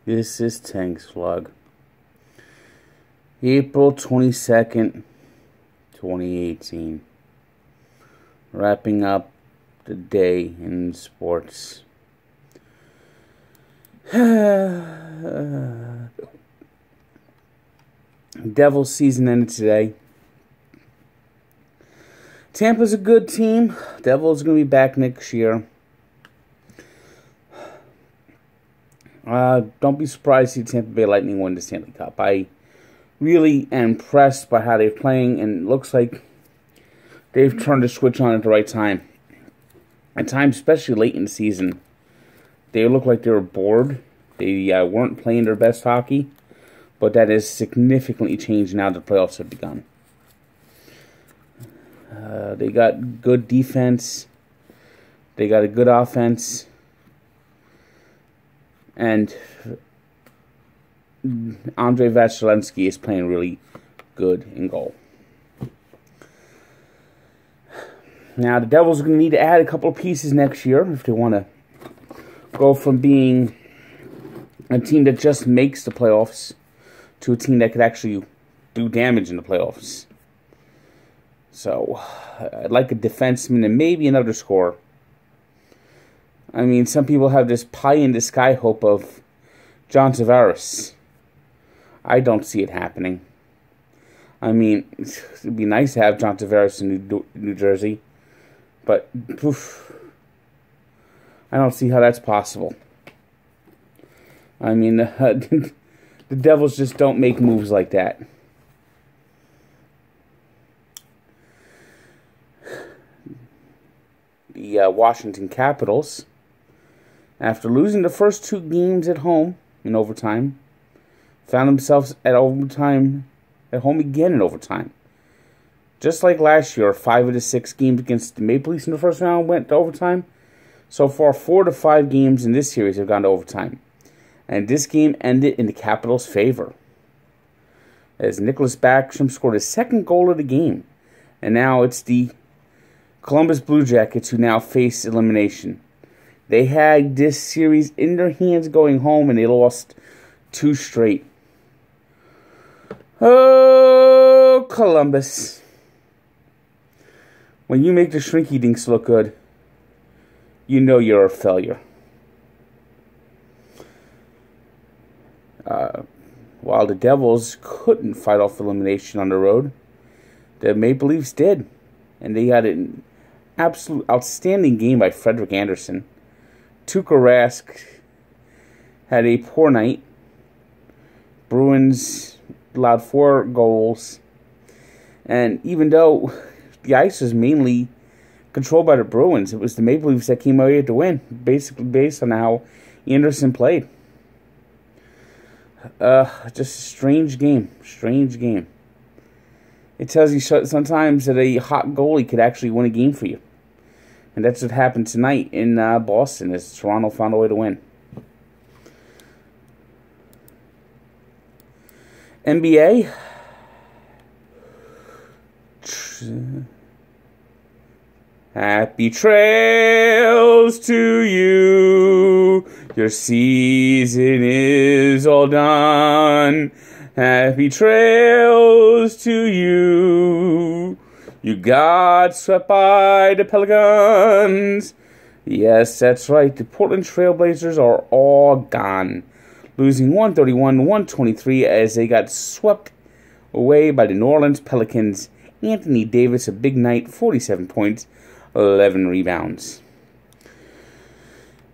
This is Tank's Vlog. April 22nd, 2018. Wrapping up the day in sports. Devils season ended today. Tampa's a good team. Devils are going to be back next year. Don't be surprised to see Tampa Bay Lightning win the Stanley Cup. I really am impressed by how they're playing, and it looks like they've turned the switch on at the right time. At times, especially late in the season, they looked like they were bored. They weren't playing their best hockey, but that has significantly changed now that the playoffs have begun. They got good defense. They got a good offense. And Andrei Vasilevskiy is playing really good in goal. Now, the Devils are going to need to add a couple of pieces next year if they want to go from being a team that just makes the playoffs to a team that could actually do damage in the playoffs. So, I'd like a defenseman and maybe another scorer. I mean, some people have this pie-in-the-sky hope of John Tavares. I don't see it happening. I mean, it'd be nice to have John Tavares in New Jersey, but I don't see how that's possible. I mean, the Devils just don't make moves like that. The Washington Capitals, after losing the first two games at home in overtime, found themselves at home again in overtime. Just like last year, 5 of the 6 games against the Maple Leafs in the first round went to overtime. So far, 4 to 5 games in this series have gone to overtime. And this game ended in the Capitals' favor, as Nicholas Backstrom scored his second goal of the game. And now it's the Columbus Blue Jackets who now face elimination. They had this series in their hands going home, and they lost 2 straight. Oh, Columbus. When you make the Shrinky Dinks look good, you know you're a failure. While the Devils couldn't fight off elimination on the road, the Maple Leafs did. And they had an absolute outstanding game by Frederik Andersen. Tuukka Rask had a poor night. Bruins allowed 4 goals. And even though the ice was mainly controlled by the Bruins, it was the Maple Leafs that came out here to win, basically based on how Andersen played. Just a strange game. Strange game. It tells you sometimes that a hot goalie could actually win a game for you. And that's what happened tonight in Boston, as Toronto found a way to win. NBA. Happy trails to you. Your season is all done. Happy trails to you. You got swept by the Pelicans. Yes, that's right. The Portland Trailblazers are all gone, losing 131-123 as they got swept away by the New Orleans Pelicans. Anthony Davis, a big night, 47 points, 11 rebounds.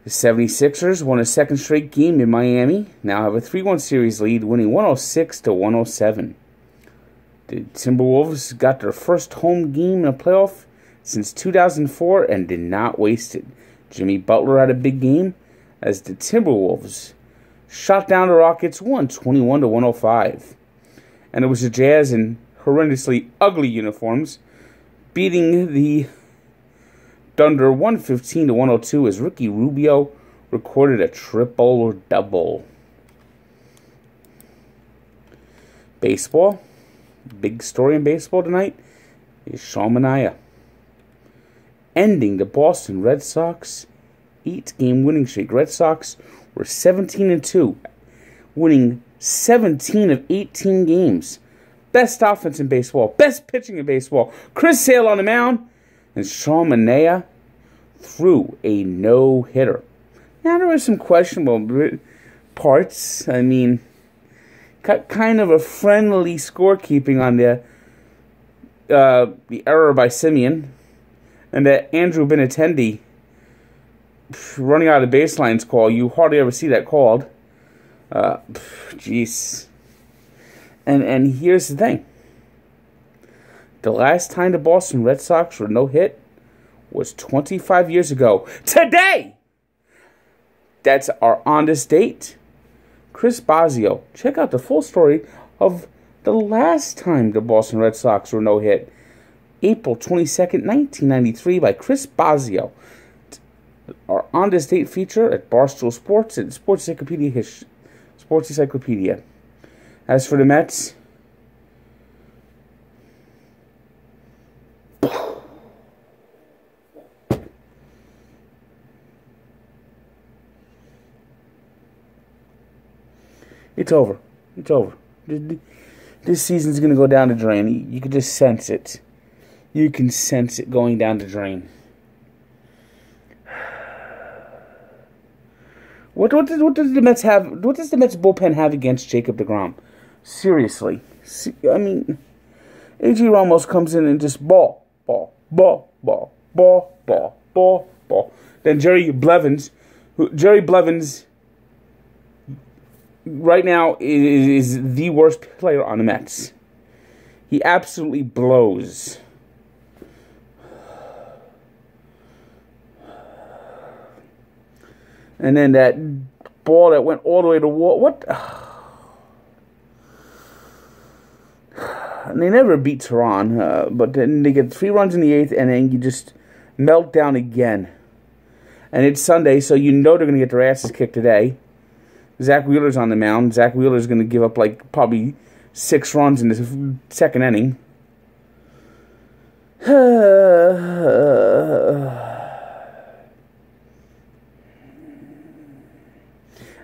The 76ers won a second straight game in Miami, now have a 3-1 series lead, winning 106-107. The Timberwolves got their first home game in a playoff since 2004 and did not waste it. Jimmy Butler had a big game as the Timberwolves shot down the Rockets 121-105. And it was the Jazz in horrendously ugly uniforms beating the Thunder 115-102 as Ricky Rubio recorded a triple-double. Baseball. Big story in baseball tonight is Sean Manaea ending the Boston Red Sox 8-game winning streak. Red Sox were 17-2 winning 17 of 18 games. Best offense in baseball, best pitching in baseball. Chris Sale on the mound, and Sean Manaea threw a no-hitter. Now, there were some questionable parts. I mean, kind of a friendly scorekeeping on the error by Simeon, and that Andrew Benintendi running out of the baselines call. You hardly ever see that called. Jeez. And here's the thing. The last time the Boston Red Sox were no-hit was 25 years ago. Today! That's our on this date. Chris Bosio. Check out the full story of the last time the Boston Red Sox were no-hit. April 22nd, 1993 by Chris Bosio. Our on this date feature at Barstool Sports and Sports Encyclopedia. As for the Mets, it's over. It's over. This season's going to go down the drain. You can just sense it. You can sense it going down the drain. What does the Mets have? What does the Mets bullpen have against Jacob deGrom? Seriously. I mean, A.J. Ramos comes in and just ball. Then Jerry Blevins right now is the worst player on the Mets. He absolutely blows. And then that ball that went all the way to wall. What? And they never beat Tehran, but then they get 3 runs in the 8th, and then you just melt down again. And it's Sunday, so you know they're going to get their asses kicked today. Zach Wheeler's on the mound. Zach Wheeler's going to give up like probably 6 runs in the second inning.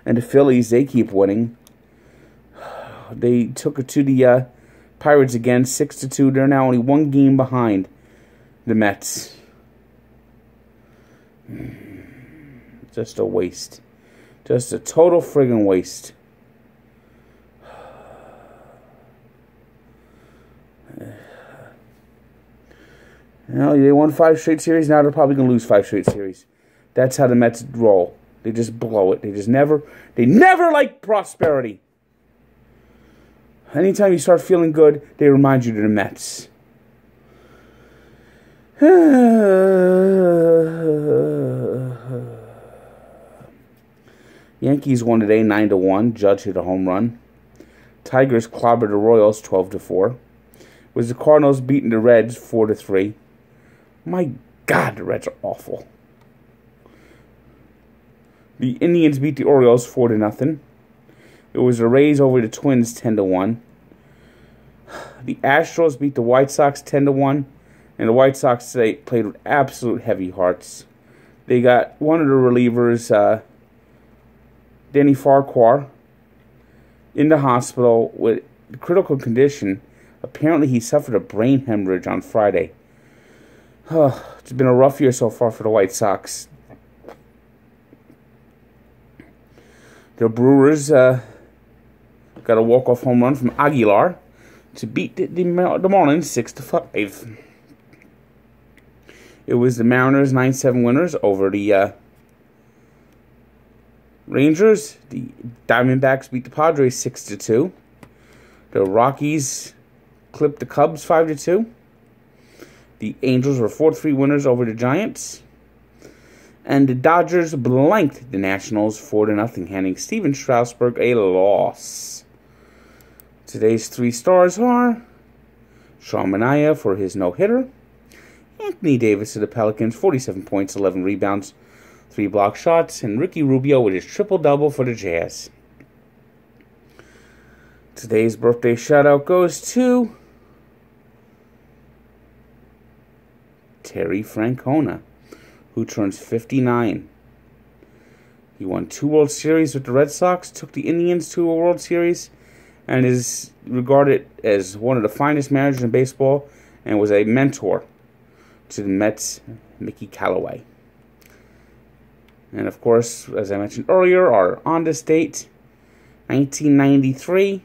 And the Phillies, they keep winning. They took it to the Pirates again, 6-2. They're now only 1 game behind the Mets. Just a waste. Just a total friggin' waste. You know, they won 5 straight series. Now they're probably going to lose 5 straight series. That's how the Mets roll. They just blow it. They never like prosperity. Anytime you start feeling good, they remind you of the Mets. Yankees won today 9-1. Judge hit a home run. Tigers clobbered the Royals 12-4. Was the Cardinals beating the Reds 4-3. My God, the Reds are awful. The Indians beat the Orioles 4-0. It was the Rays over the Twins 10-1. The Astros beat the White Sox 10-1. And the White Sox today played with absolute heavy hearts. They got one of the relievers, Danny Farquhar, in the hospital with critical condition. Apparently he suffered a brain hemorrhage on Friday. It's been a rough year so far for the White Sox. The Brewers got a walk-off home run from Aguilar to beat the Marlins 6-5. It was the Mariners 9-7 winners over the Rangers. The Diamondbacks beat the Padres 6-2. The Rockies clipped the Cubs 5-2. The Angels were 4-3 winners over the Giants. And the Dodgers blanked the Nationals 4-0, handing Steven Strasburg a loss. Today's 3 stars are Sean Manaea for his no-hitter, Anthony Davis of the Pelicans, 47 points, 11 rebounds, 3 block shots, and Ricky Rubio with his triple-double for the Jazz. Today's birthday shout-out goes to Terry Francona, who turns 59. He won 2 World Series with the Red Sox, took the Indians to a World Series, and is regarded as one of the finest managers in baseball, and was a mentor to the Mets' Mickey Callaway. And of course, as I mentioned earlier, our on this date, 1993,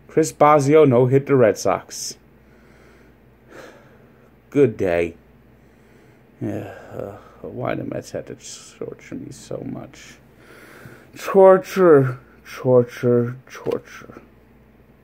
Chris Bosio no-hit the Red Sox. Good day. Why the Mets had to torture me so much? Torture, torture, torture.